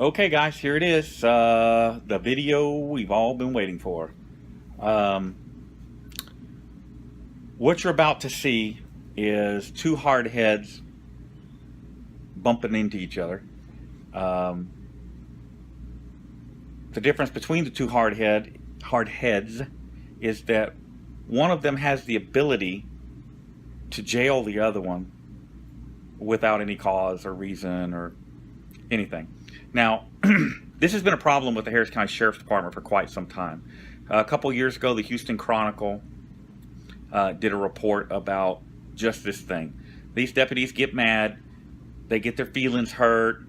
Okay, guys, here it is. The video we've all been waiting for. What you're about to see is two hard heads bumping into each other. The difference between the two hard heads is that one of them has the ability to jail the other one without any cause or reason or anything. Now, this has been a problem with the Harris County Sheriff's Department for quite some time. A couple years ago, the Houston Chronicle did a report about just this thing. These deputies get mad, they get their feelings hurt,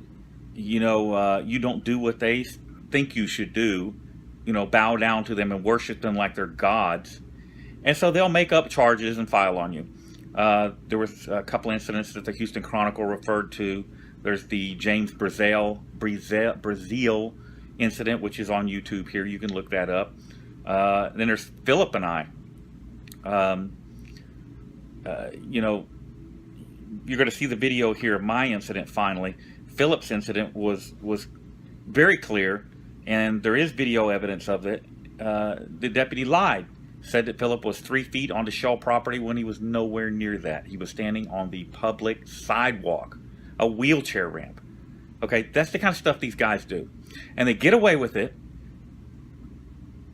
you don't do what they think you should do, bow down to them and worship them like they're gods. And so they'll make up charges and file on you. There was a couple incidents that the Houston Chronicle referred to. There's the James Brazil incident, which is on YouTube here. You can look that up. Then there's Philip and I. You're going to see the video here of my incident finally. Philip's incident was very clear, and there is video evidence of it. The deputy lied, said that Philip was 3 feet onto Shell property when he was nowhere near that. He was standing on the public sidewalk, a wheelchair ramp. Okay, that's the kind of stuff these guys do. And they get away with it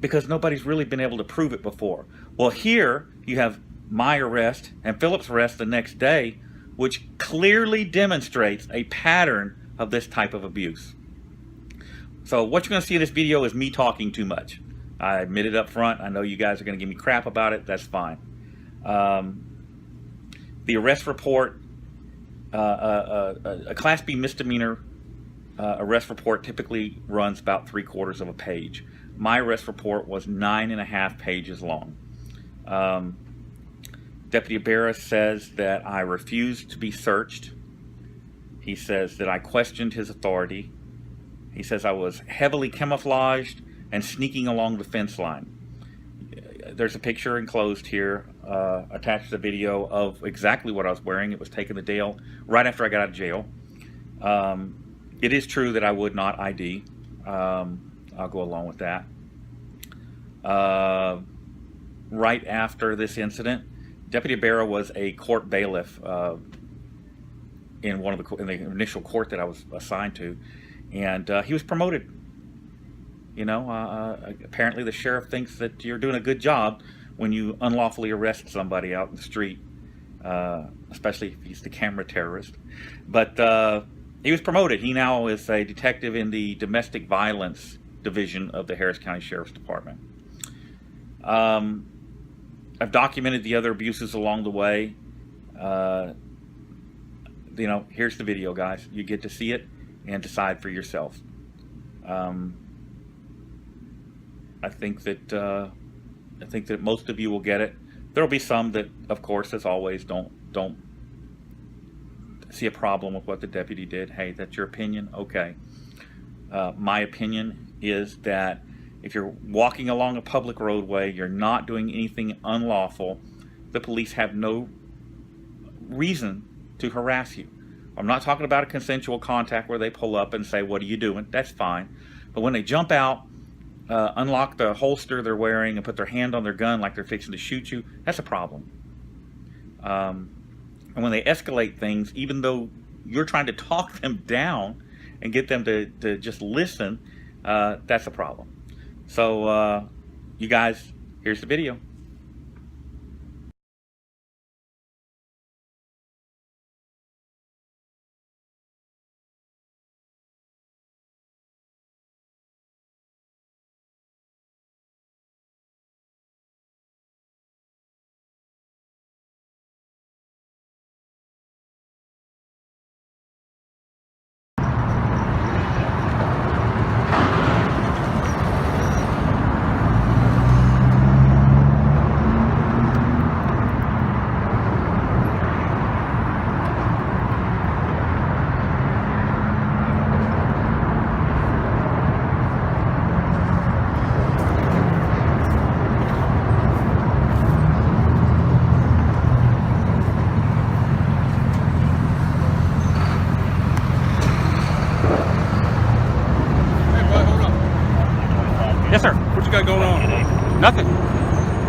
because nobody's really been able to prove it before. Well, here you have my arrest and Philip's arrest the next day, which clearly demonstrates a pattern of this type of abuse. So what you're going to see in this video is me talking too much. I admit it up front. I know you guys are going to give me crap about it. That's fine. The arrest report, a Class B misdemeanor arrest report typically runs about 3/4 of a page. My arrest report was 9.5 pages long. Deputy Ybarra says that I refused to be searched. He says that I questioned his authority. He says I was heavily camouflaged and sneaking along the fence line. There's a picture enclosed here, attached to the video of exactly what I was wearing. It was taken the day right after I got out of jail. It is true that I would not ID. I'll go along with that. Right after this incident, Deputy Ybarra was a court bailiff in the initial court that I was assigned to, and he was promoted. Apparently the sheriff thinks that you're doing a good job when you unlawfully arrest somebody out in the street, especially if he's the camera terrorist. But he was promoted. He now is a detective in the Domestic Violence Division of the Harris County Sheriff's Department. I've documented the other abuses along the way. Here's the video, guys. You get to see it and decide for yourself. I think that most of you will get it. There'll be some that, of course, as always, don't see a problem with what the deputy did. Hey, that's your opinion. Okay. My opinion is that if you're walking along a public roadway, you're not doing anything unlawful, the police have no reason to harass you. I'm not talking about a consensual contact where they pull up and say, "What are you doing?" That's fine. But when they jump out, unlock the holster they're wearing and put their hand on their gun like they're fixing to shoot you, that's a problem. And when they escalate things, even though you're trying to talk them down and get them to just listen, that's a problem. So, you guys, here's the video.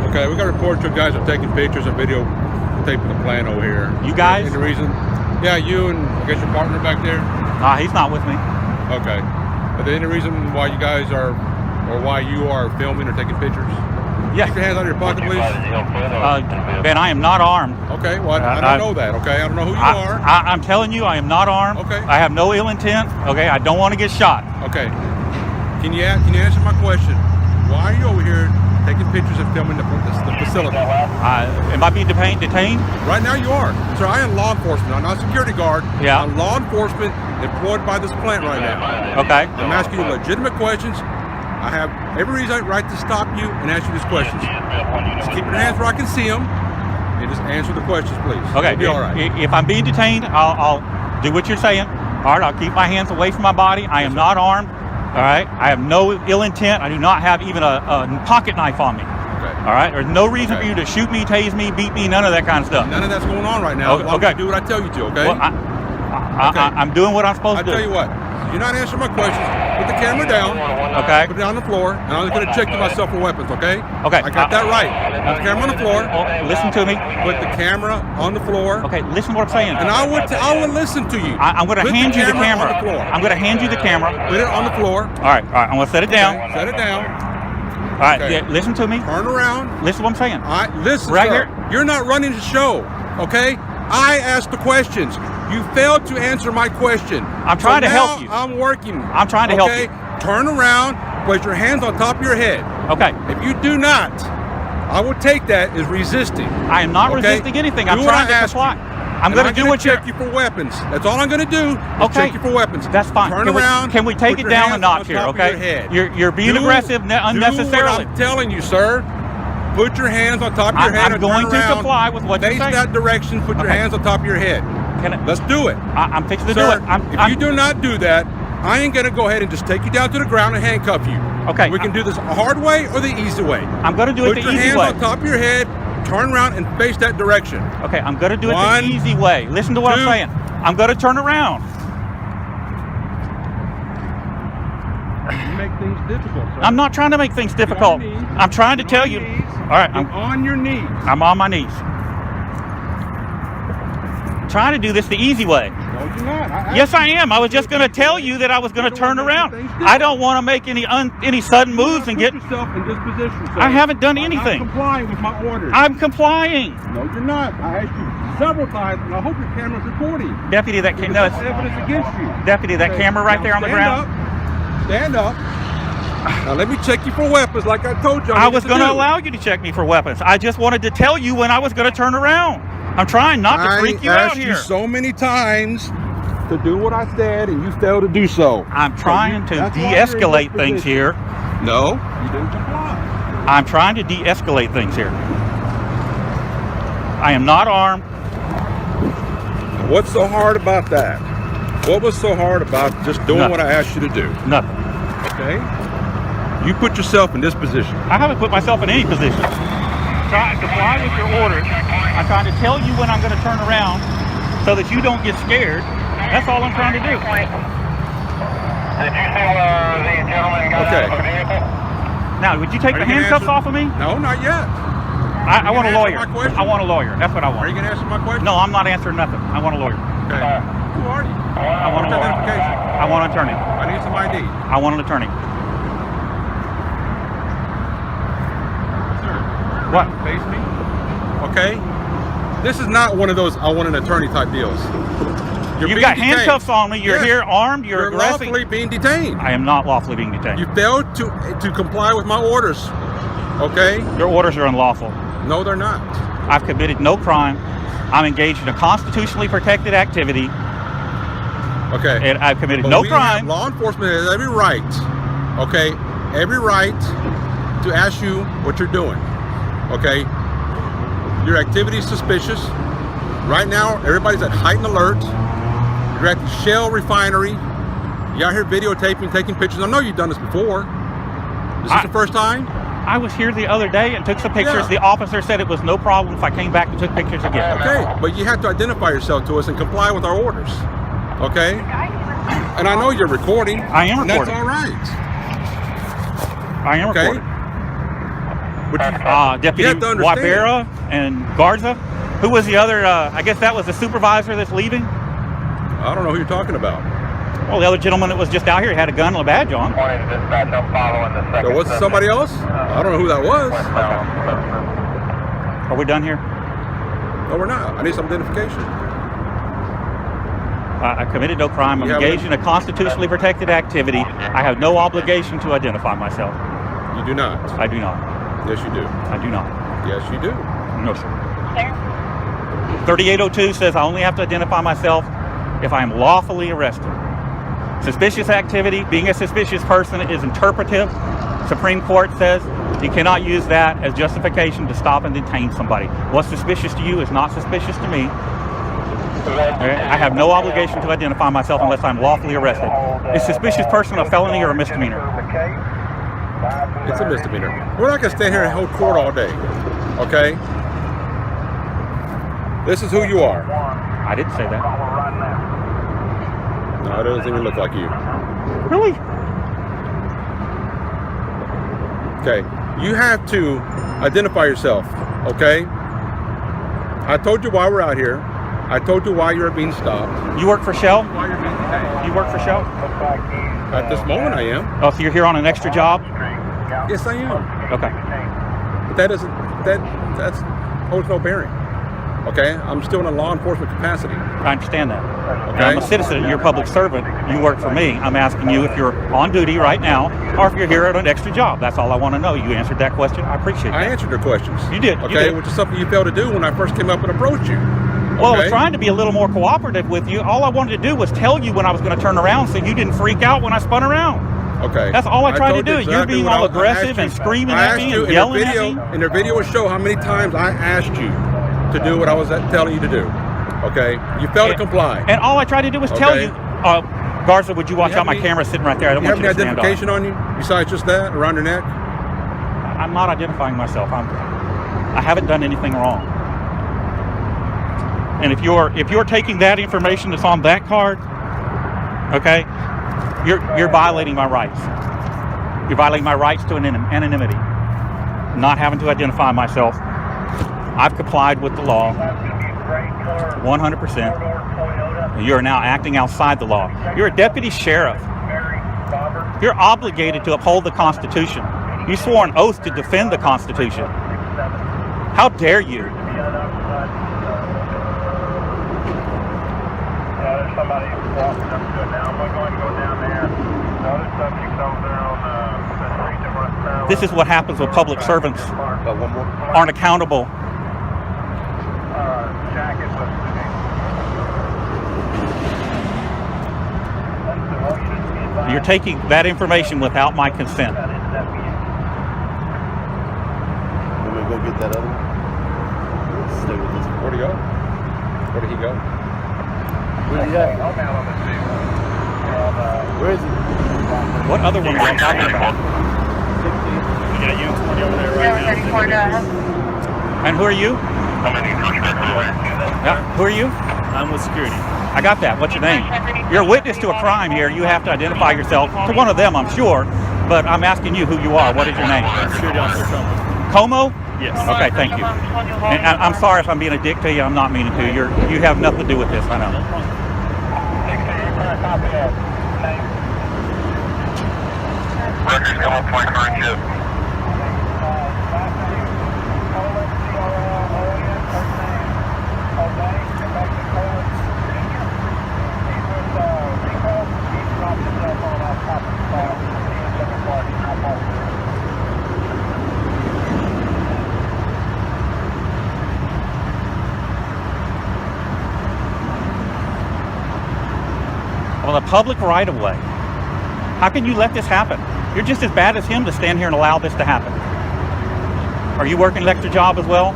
Okay, we got reports you guys are taking pictures and video taping the plant over here. You guys? Any reason? Yeah, you and I guess your partner back there? He's not with me. Okay. Are there any reason why you guys are, or why you are filming or taking pictures? Yes. Keep your hands out of your pocket, please. Ben, I am not armed. Okay, well, I don't know that, okay? I don't know who you are. I'm telling you, I am not armed. Okay. I have no ill intent. Okay, I don't want to get shot. Okay. Can you answer my question? Why are you over here taking pictures and filming the facility? Am I being detained? Right now you are. Sir, I am law enforcement. I'm not a security guard. Yeah. I'm law enforcement employed by this plant right now. Okay. I'm asking you legitimate questions. I have every right to stop you and ask you these questions. Just keep your hands where I can see them and just answer the questions, please. Okay. It'll be all right. If I'm being detained, I'll do what you're saying. All right, I'll keep my hands away from my body. I am not armed. All right. I have no ill intent. I do not have even a pocket knife on me. Okay. All right. There's no reason for you to shoot me, tase me, beat me, none of that kind of stuff. None of that's going on right now. Okay. Do what I tell you to, okay? Well, I'm doing what I'm supposed to do. I'll tell you what. You're not answering my questions. Put the camera down. Okay. Put it on the floor, and I'm going to check to myself for weapons, okay? Okay. I got that right. Put the camera on the floor. Listen to me. Put the camera on the floor. Okay, listen to what I'm saying. And I would listen to you. I'm going to hand you the camera. On the floor. I'm going to hand you the camera. Put it on the floor. All right. I'm going to set it down. Okay, set it down. All right, Okay. yeah, listen to me. Turn around. Listen to what I'm saying. Listen, Right sir. here. You're not running the show, okay? I asked the questions. You failed to answer my question. I'm trying to help you. I'm working. I'm trying to help you. Turn around. Place your hands on top of your head. Okay. If you do not, I will take that as resisting. I am not Okay? resisting anything. Do I'm what trying I to ask comply. you. I'm going to do what check you for weapons. That's all I'm going to do. Is Okay. Check you for weapons. That's fine. Turn around. Can we take put it your down a hands notch on here? top of Okay. your head. You're being aggressive unnecessarily. Do what I'm telling you, sir. Put your hands on top of your head. I'm going and to turn around. comply with what you're Face saying. that direction. Put your Okay. hands on top of your head. Let's do it. I'm fixing to do Sir, it. if you do not do that, I ain't gonna go ahead and just take you down to the ground and handcuff you. Okay. We can do this a hard way or the easy way. I'm going to do it the easy way. Put your hands on top of your head, turn around and face that direction. Okay, I'm going to do it One, the easy way. Listen to what I'm two. saying. I'm going to turn around. You make things difficult, sir. I'm not trying to make things difficult. Get on your knees. I'm trying to tell you. Knees. All right, Get on your knees. I'm on my knees. Trying to do this the easy way. No, you're not. Yes, I am. I was just going to tell you that I was going to turn around. I don't want to make any sudden moves and get. Put yourself in this position, sir. I haven't done I'm anything. not complying with my orders. I'm complying. No, you're not. I asked you several times, and I hope your camera's recording. Deputy, that Because no, that's evidence against you. Deputy, that Okay, camera right now there on the stand ground. Up, stand up. Now let me check you for weapons, like I told you. I was going to allow you to check me for weapons. I just wanted to tell you when I was going to turn around. I'm trying not to freak you out here. I asked you so many times to do what I said, and you failed to do so. I'm trying to that's why you're in this de-escalate things position. here. No, you didn't comply. I'm trying to de-escalate things here. I am not armed. What's so hard about that? What was so hard about just doing Nothing. what I asked you to do? Nothing. Okay? You put yourself in this position. I haven't put myself in any position. Trying to comply with your orders. I'm trying to tell you when I'm going to turn around so that you don't get scared. That's all I'm trying to do. Did you tell the gentleman got Okay. out of the vehicle? Now, would you take Are the you gonna handcuffs answer- off of me? No, not yet. I want a gonna answer lawyer. my question? I want a lawyer. That's what I Are want. you going to answer my question? No, I'm not answering nothing. I want a lawyer. Okay. Who are you? I want a What's your lawyer. identification? I want an attorney. I need some ID. I want an attorney. Sir, What? face me. Okay? This is not one of those I want an attorney type deals. You're You've being got detained. handcuffs on me. You're Yes. here armed. You're aggressive. lawfully being detained. I am not lawfully being detained. You failed to comply with my orders. Okay? Your orders are unlawful. No, they're not. I've committed no crime. I'm engaged in a constitutionally protected activity, Okay. and I've committed But no we have crime. law enforcement has every right, okay, every right to ask you what you're doing. Okay? Your activity is suspicious. Right now, everybody's at heightened alert. You're at the Shell refinery. You out here videotaping, taking pictures. I know you've done this before. Is this the first time? I was here the other day and took some pictures. Yeah. The officer said it was no problem if I came back and took pictures again. Okay, but you have to identify yourself to us and comply with our orders. Okay? And I know you're recording. I am and recording. That's all right. I am Okay? recording. But you Deputy have to understand. Ybarra and Garza. Who was the other? I guess that was the supervisor that's leaving. I don't know who you're talking about. Well, the other gentleman that was just out here had a gun and a badge on. Morning, dispatch. I'm following the second. There was somebody else? I don't know who that was. Are we done here? No, we're not. I need some identification. I committed no crime. I'm engaged in a constitutionally protected activity. I have no obligation to identify myself. You do not. I do not. Yes, you do. I do not. Yes, you do. No, sir. 3802 says I only have to identify myself if I am lawfully arrested. Suspicious activity, being a suspicious person is interpretive. Supreme Court says you cannot use that as justification to stop and detain somebody. What's suspicious to you is not suspicious to me. I have no obligation to identify myself unless I'm lawfully arrested. Is suspicious person a felony or a misdemeanor? It's a misdemeanor. We're not going to stand here and hold court all day. Okay? This is who you are. I didn't say that. No, it doesn't even look like you. Really? Okay. You have to identify yourself. Okay? I told you why we're out here. I told you why you're being stopped. You work for Shell? Why you're being detained. You work for Shell? At this moment, I am. Oh, so you're here on an extra job? Yes, I am. Okay. But that doesn't. That's holds no bearing. Okay? I'm still in a law enforcement capacity. I understand that. Okay? I'm a citizen. You're a public servant. You work for me. I'm asking you if you're on duty right now or if you're here at an extra job. That's all I want to know. You answered that question. I appreciate that. I answered your questions. You did. Okay, You did. which is something you failed to do when I first came up and approached you. Well, I was Okay? trying to be a little more cooperative with you. All I wanted to do was tell you when I was going to turn around so you didn't freak out when I spun around. Okay. That's all I tried to told you do. You're exactly being what all I aggressive asked and you. screaming I at asked me you and in yelling the video, at me. and the video will show how many times I asked you to do what I was telling you to do. Okay? You failed to comply. And all I tried to do was tell Okay. you, Garza, would you watch have out? My any- camera's sitting right there. I don't You want have you any to stand identification on you besides just that around your neck? I'm not identifying myself. I haven't done anything wrong. And if you're taking that information that's on that card, okay, you're violating my rights. You're violating my rights to anonymity. Not having to identify myself. I've complied with the law 100%. You're now acting outside the law. You're a deputy sheriff. You're obligated to uphold the Constitution. You swore an oath to defend the Constitution. How dare you? There's somebody walking up to it now. I'm going to go down there. The other subject's over there on the street that runs parallel. This is what happens when public servants One more. aren't accountable. Jacket was You're taking that information without my consent. We're gonna go get that other one. Stay with this. Where'd he go? Where did he go? Where's he at? I'm out on the street. Where is he? What other one are you talking about? We got you 20 over there right now. And who are you? Yeah, who are you? I'm with security. I got that. What's your name? You're a witness to a crime here. You have to identify yourself. To one of them, I'm sure. But I'm asking you who you are. What is your name? Security officer Como. Como? Yes. Okay, thank you. And I'm sorry if I'm being a dick to you. I'm not meaning to. You have nothing to do with this. I know. Records come up point current ship. Well, a public right-of-way. How can you let this happen? You're just as bad as him to stand here and allow this to happen. Are you working an extra job as well?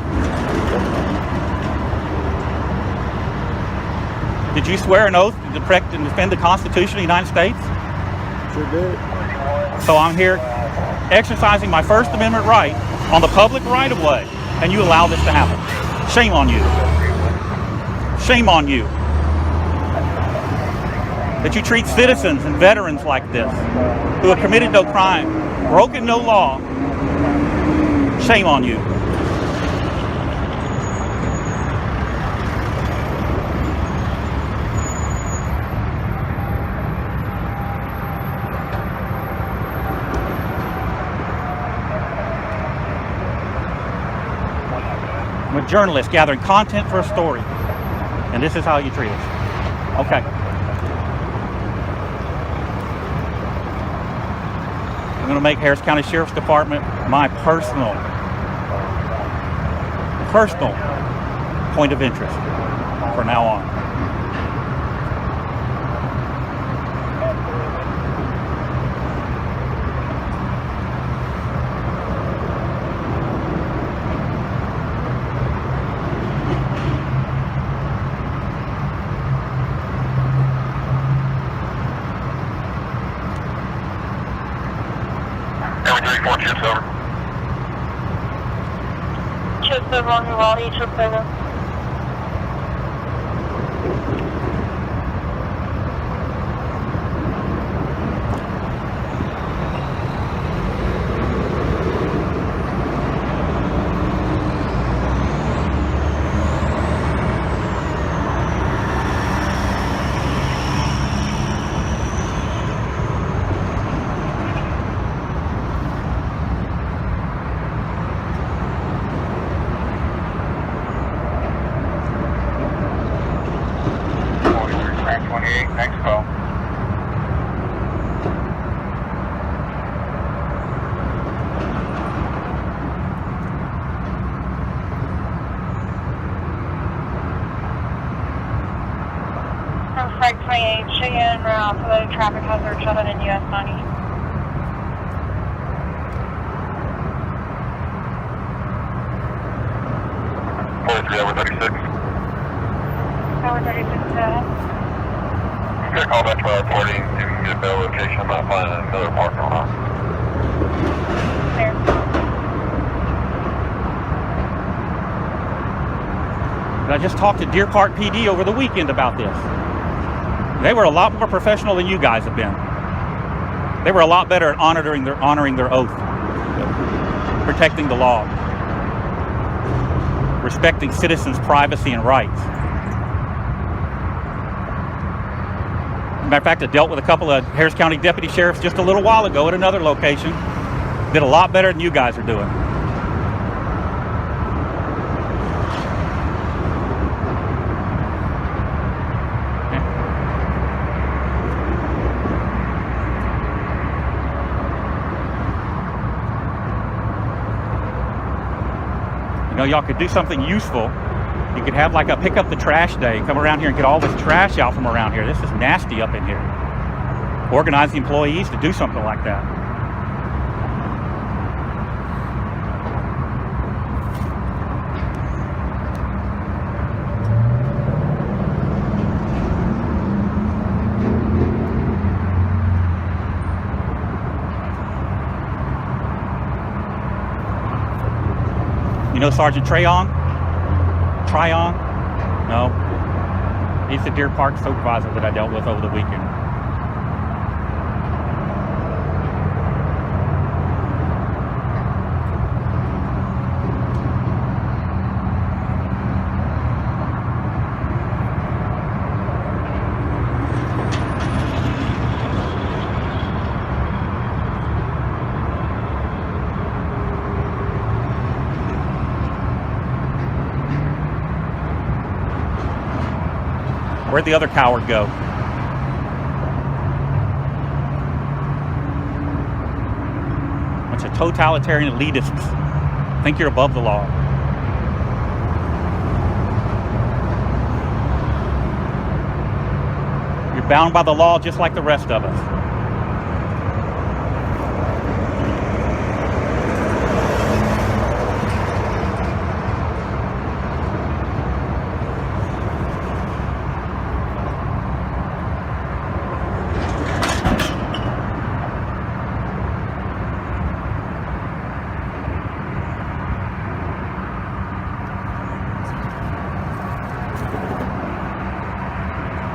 Did you swear an oath to protect and defend the Constitution of the United States? Sure did. So I'm here exercising my First Amendment right on the public right-of-way, and you allow this to happen. Shame on you. Shame on you. That you treat citizens and veterans like this, who have committed no crime, broken no law. Shame Shame on you. I'm a journalist gathering content for a story. And this is how you treat us. Okay. I'm going to make Harris County Sheriff's Department my personal point of interest from now on. Chips over. Chips over on Uvalde, chips over. Next call. Flight 28, Cheyenne, promoted traffic hazard, shuttle in US 90. Over 36. Over 36, Get a call back to our reporting. You can get a bail location. I'm not finding another parking lot. Clear. I just talked to Deer Park PD over the weekend about this. They were a lot more professional than you guys have been. They were a lot better at honoring their oath, protecting the law, respecting citizens' privacy and rights. Matter of fact, I dealt with a couple of Harris County deputy sheriffs just a little while ago at another location. Did a lot better than you guys are doing. You know, y'all could do something useful. You could have like a pick up the trash day, come around here and get all this trash out from around here. This is nasty up in here. Organize the employees to do something like that. You know Sergeant Tryon? No. He's the Deer Park supervisor that I dealt with over the weekend. Where'd the other coward go? Bunch of totalitarian elitists think you're above the law. You're bound by the law just like the rest of us.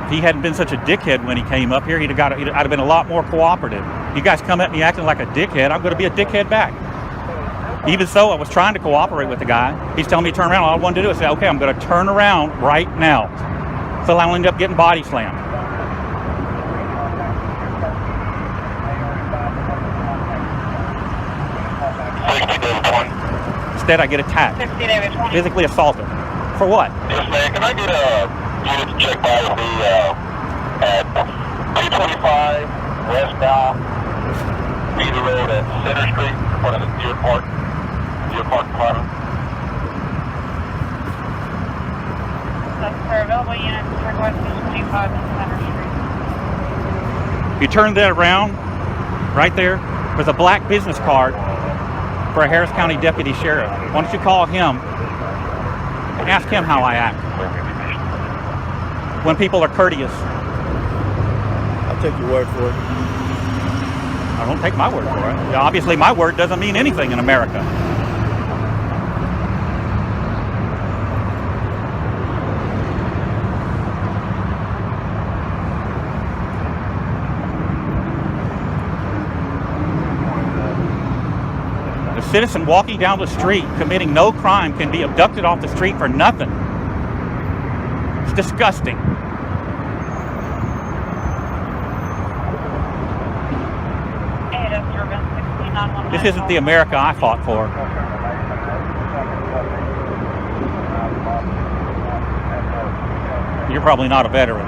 If he hadn't been such a dickhead when he came up here, I'd have been a lot more cooperative. You guys come at me acting like a dickhead, I'm going to be a dickhead back. Even so, I was trying to cooperate with the guy. He's telling me to turn around. All I wanted to do is say, okay, I'm going to turn around right now. So I'll end up getting body slammed. Instead, I get attacked, physically assaulted. For what? Yes, man. Can I get a unit to check by with me at 225 westbound Peter Road at Center Street in front of the Deer Park Plaza? That's for available units, request 225 in Center Street. You turn that around, right there, there's a black business card for a Harris County Deputy Sheriff. Why don't you call him and ask him how I act when people are courteous. I'll take your word for it. I don't take my word for it. Obviously, my word doesn't mean anything in America. A citizen walking down the street committing no crime can be abducted off the street for nothing. It's disgusting. This isn't the America I fought for. You're probably not a veteran.